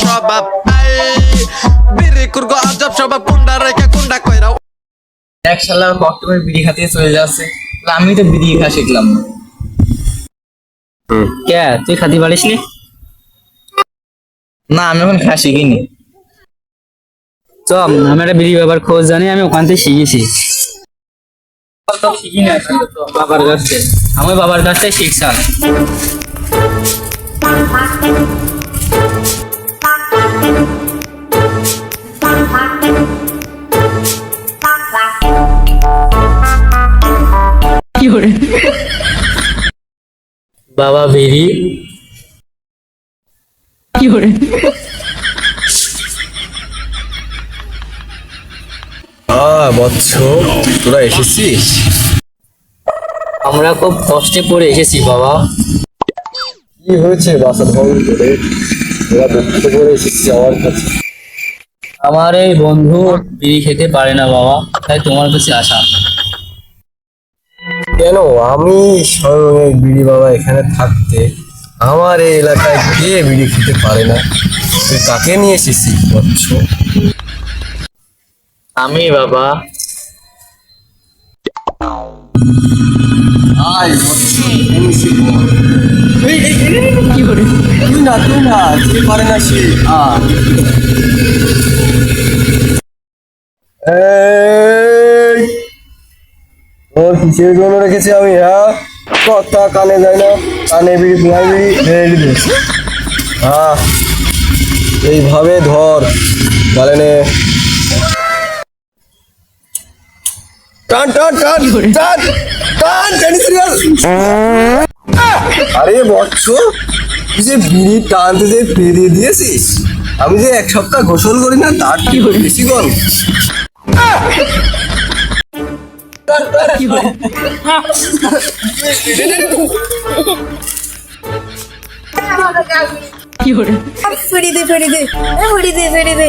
স্বভাব বিড়ি কুরগো আজব স্বভাব কুন্ডা রেখে কুন্ডা কইরা এক শালার বর্তমানে বিড়ি খাতে চলে যাচ্ছে, আমি তো বিড়ি খা শিখলাম না। কে তুই খাতি পারিস নি? না, আমি এখন খা শিখিনি। চ আমি একটা বিড়ি ব্যাপার খোঁজ জানি, আমি ওখান থেকে শিখেছি। শিখি না বাবার কাছ থেকে, আমি বাবার কাছ থেকে শিখছিলাম। বাবা বিড়ি বৎস, তোরা এসেছিস? আমরা খুব কষ্টে পড়ে এসেছি বাবা। কি হয়েছে বাসা ধর করে তোরা দুঃখ করে এসেছিস আমার কাছে? আমার এই বন্ধু বিড়ি খেতে পারে না বাবা, তাই তোমার কাছে আসা। কেন? আমি স্বয়ং এই বিড়ি বাবা এখানে থাকতে আমার এই এলাকায় কে বিড়ি খেতে পারে না? তুই কাকে নিয়ে এসেছিস বৎস? আমি বাবা। আয় বৎস, এনেছি বল। তুই না কে পারে না সে। এই, তোর কিসের জন্য রেখেছি আমি? হ্যাঁ, কথা কানে যায় না, কানে বিড়ি ধোঁয়াই বিড়ি রেখে দিস। এইভাবে ধর, বলে নে। টান টান টান টান টান টানি সিরিয়াল। আরে বৎস, তুই যে বিড়ি টানতে যে ফিরিয়ে দিয়েছিস, আমি যে এক সপ্তাহ গোসল করি না তার কি বেশি গরম। ফেড়ি দে ফেড়ি দে ফেড়ি দে ফেড়ি দে